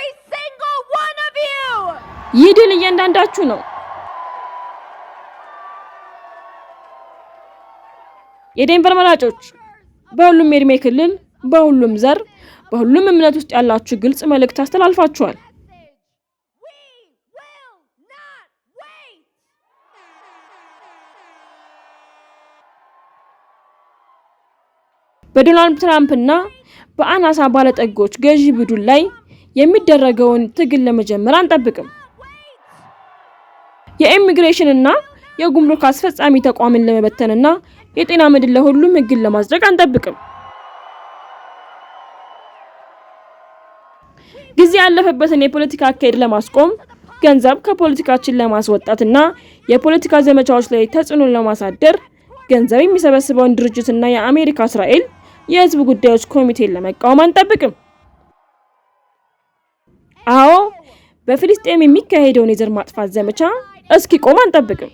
every single one of you. ይህ ድል እያንዳንዳችሁ ነው። የዴንቨር መራጮች በሁሉም የዕድሜ ክልል፣ በሁሉም ዘር፣ በሁሉም እምነት ውስጥ ያላችሁ ግልጽ መልእክት አስተላልፋችኋል። በዶናልድ ትራምፕና በአናሳ ባለጠጎች ገዢ ቡድን ላይ የሚደረገውን ትግል ለመጀመር አንጠብቅም። የኢሚግሬሽንና የጉምሩክ አስፈጻሚ ተቋምን ለመበተንና የጤና መድን ለሁሉም ህግን ለማጽደቅ አንጠብቅም። ጊዜ ያለፈበትን የፖለቲካ አካሄድ ለማስቆም፣ ገንዘብ ከፖለቲካችን ለማስወጣትና የፖለቲካ ዘመቻዎች ላይ ተጽዕኖ ለማሳደር ገንዘብ የሚሰበስበውን ድርጅትና የአሜሪካ እስራኤል የህዝብ ጉዳዮች ኮሚቴን ለመቃወም አንጠብቅም። አዎ፣ በፍልስጤም የሚካሄደውን የዘር ማጥፋት ዘመቻ እስኪቆም አንጠብቅም።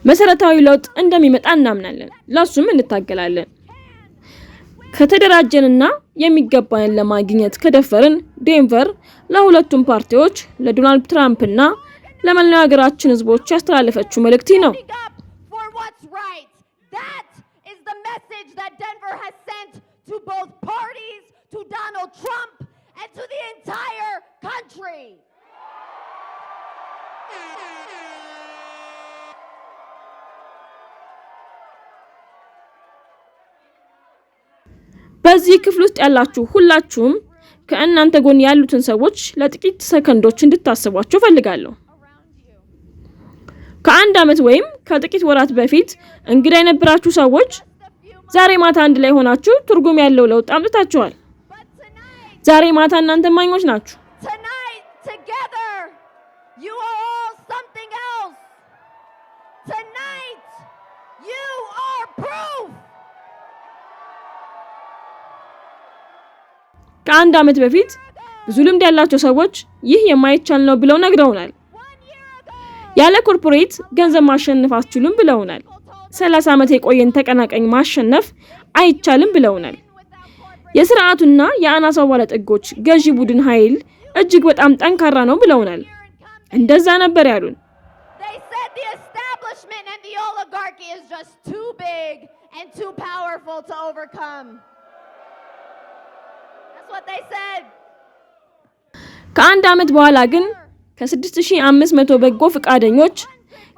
መሰረታዊ ለውጥ እንደሚመጣ እናምናለን፣ ለሱም እንታገላለን። ከተደራጀንና የሚገባንን ለማግኘት ከደፈርን ዴንቨር ለሁለቱም ፓርቲዎች ለዶናልድ ትራምፕና ለመላው ሀገራችን ህዝቦች ያስተላለፈችው መልእክት ነው። በዚህ ክፍል ውስጥ ያላችሁ ሁላችሁም ከእናንተ ጎን ያሉትን ሰዎች ለጥቂት ሰከንዶች እንድታስቧቸው ፈልጋለሁ። ከአንድ አመት ወይም ከጥቂት ወራት በፊት እንግዳ የነበራችሁ ሰዎች ዛሬ ማታ አንድ ላይ ሆናችሁ ትርጉም ያለው ለውጥ አምጥታችኋል። ዛሬ ማታ እናንተ ማኞች ናችሁ። ከአንድ አመት በፊት ብዙ ልምድ ያላቸው ሰዎች ይህ የማይቻል ነው ብለው ነግረውናል። ያለ ኮርፖሬት ገንዘብ ማሸነፍ አትችሉም ብለውናል። 30 አመት የቆየን ተቀናቃኝ ማሸነፍ አይቻልም ብለውናል። የሥርዓቱና የአናሳው ባለጠጎች ገዢ ቡድን ኃይል እጅግ በጣም ጠንካራ ነው ብለውናል። እንደዛ ነበር ያሉን። ከአንድ አመት በኋላ ግን ከ6500 በጎ ፈቃደኞች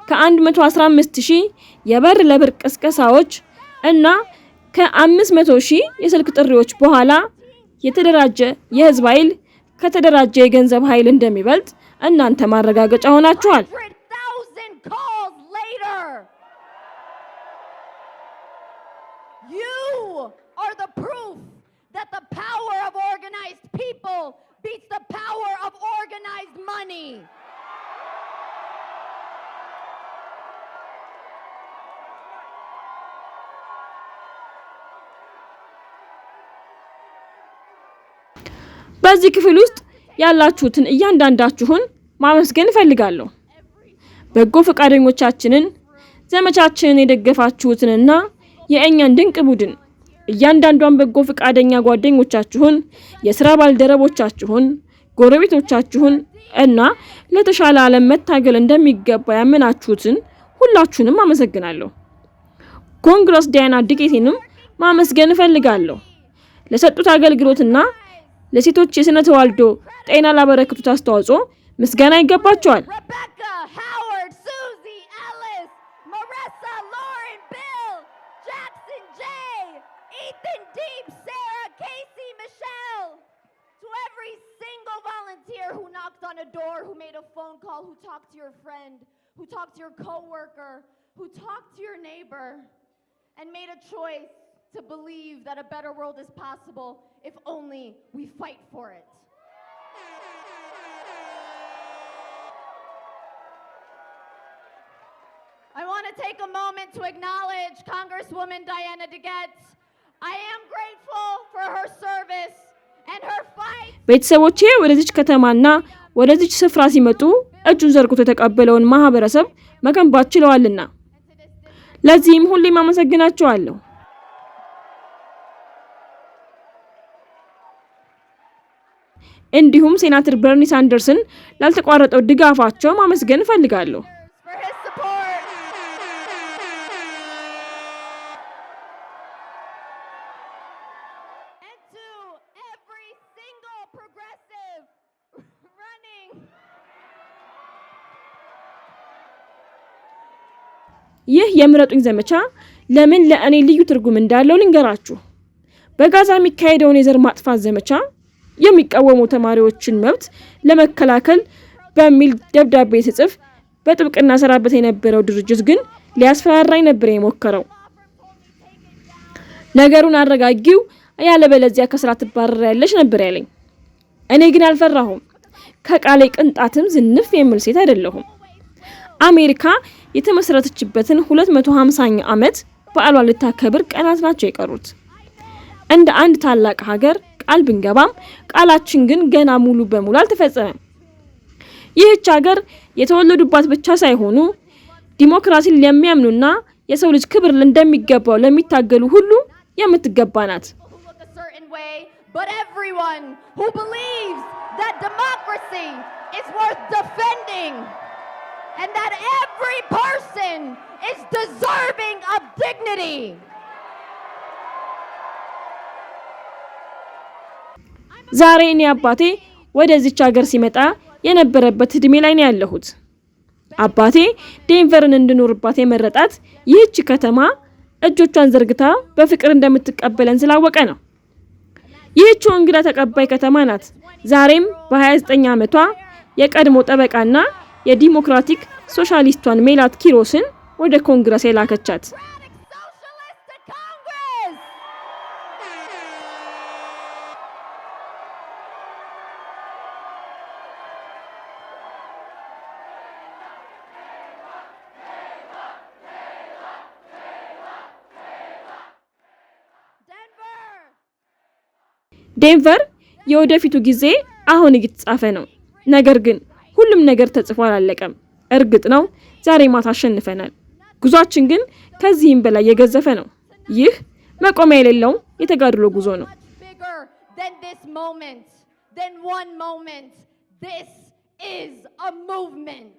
ከ115000 የበር ለበር ቅስቀሳዎች እና ከ500,000 የስልክ ጥሪዎች በኋላ የተደራጀ የህዝብ ኃይል ከተደራጀ የገንዘብ ኃይል እንደሚበልጥ እናንተ ማረጋገጫ ሆናችኋል። That the power of organized people beats the power of organized money. በዚህ ክፍል ውስጥ ያላችሁትን እያንዳንዳችሁን ማመስገን እፈልጋለሁ። በጎ ፈቃደኞቻችንን፣ ዘመቻችንን የደገፋችሁትንና የእኛን ድንቅ ቡድን እያንዳንዷን በጎ ፈቃደኛ ጓደኞቻችሁን፣ የሥራ ባልደረቦቻችሁን፣ ጎረቤቶቻችሁን እና ለተሻለ ዓለም መታገል እንደሚገባ ያመናችሁትን ሁላችሁንም አመሰግናለሁ። ኮንግረስ ዳያና ዲኬቲንም ማመስገን እፈልጋለሁ። ለሰጡት አገልግሎትና ለሴቶች የስነ ተዋልዶ ጤና ላበረከቱት አስተዋጽኦ ምስጋና ይገባቸዋል። Who knocked on a door, who made a phone call, who talked to your friend, who talked to your coworker, who talked to your neighbor, and made a choice to believe that a better world is possible if only we fight for it. I want to take a moment to acknowledge Congresswoman Diana DeGette. I am grateful for her service. ቤተሰቦቼ ወደዚህ ከተማና ወደዚህ ስፍራ ሲመጡ እጁን ዘርግቶ የተቀበለውን ማህበረሰብ መገንባት ችለዋልና ለዚህም ሁሌም አመሰግናቸዋለሁ። እንዲሁም ሴናተር በርኒ ሳንደርስን ላልተቋረጠው ድጋፋቸው ማመስገን እፈልጋለሁ። ይህ የምረጡኝ ዘመቻ ለምን ለእኔ ልዩ ትርጉም እንዳለው ልንገራችሁ። በጋዛ የሚካሄደውን የዘር ማጥፋት ዘመቻ የሚቃወሙ ተማሪዎችን መብት ለመከላከል በሚል ደብዳቤ ሲጽፍ በጥብቅና ሰራበት የነበረው ድርጅት ግን ሊያስፈራራኝ ነበር የሞከረው። ነገሩን አረጋጊው ያለበለዚያ ከስራ ትባረሪያለሽ ነበር ያለኝ። እኔ ግን አልፈራሁም። ከቃሌ ቅንጣትም ዝንፍ የምል ሴት አይደለሁም። አሜሪካ የተመሰረተችበትን 250ኛ ዓመት በዓሏን ልታከብር ቀናት ናቸው የቀሩት። እንደ አንድ ታላቅ ሀገር ቃል ብንገባም ቃላችን ግን ገና ሙሉ በሙሉ አልተፈጸመም። ይህች ሀገር የተወለዱባት ብቻ ሳይሆኑ ዲሞክራሲን ለሚያምኑና የሰው ልጅ ክብር እንደሚገባው ለሚታገሉ ሁሉ የምትገባ ናት። But everyone who believes that democracy is worth defending and that every person is deserving of dignity. ዛሬ እኔ አባቴ ወደዚች ሀገር ሲመጣ የነበረበት እድሜ ላይ ነው ያለሁት። አባቴ ዴንቨርን እንድኖርባት የመረጣት ይህች ከተማ እጆቿን ዘርግታ በፍቅር እንደምትቀበለን ስላወቀ ነው። ይህች እንግዳ ተቀባይ ከተማ ናት ዛሬም በ29 ዓመቷ የቀድሞ ጠበቃና የዲሞክራቲክ ሶሻሊስቷን ሜላት ኪሮስን ወደ ኮንግረስ የላከቻት። ዴንቨር የወደፊቱ ጊዜ አሁን እየተጻፈ ነው። ነገር ግን ሁሉም ነገር ተጽፎ አላለቀም። እርግጥ ነው ዛሬ ማታ አሸንፈናል። ጉዟችን ግን ከዚህም በላይ የገዘፈ ነው። ይህ መቆሚያ የሌለው የተጋድሎ ጉዞ ነው። This is a movement.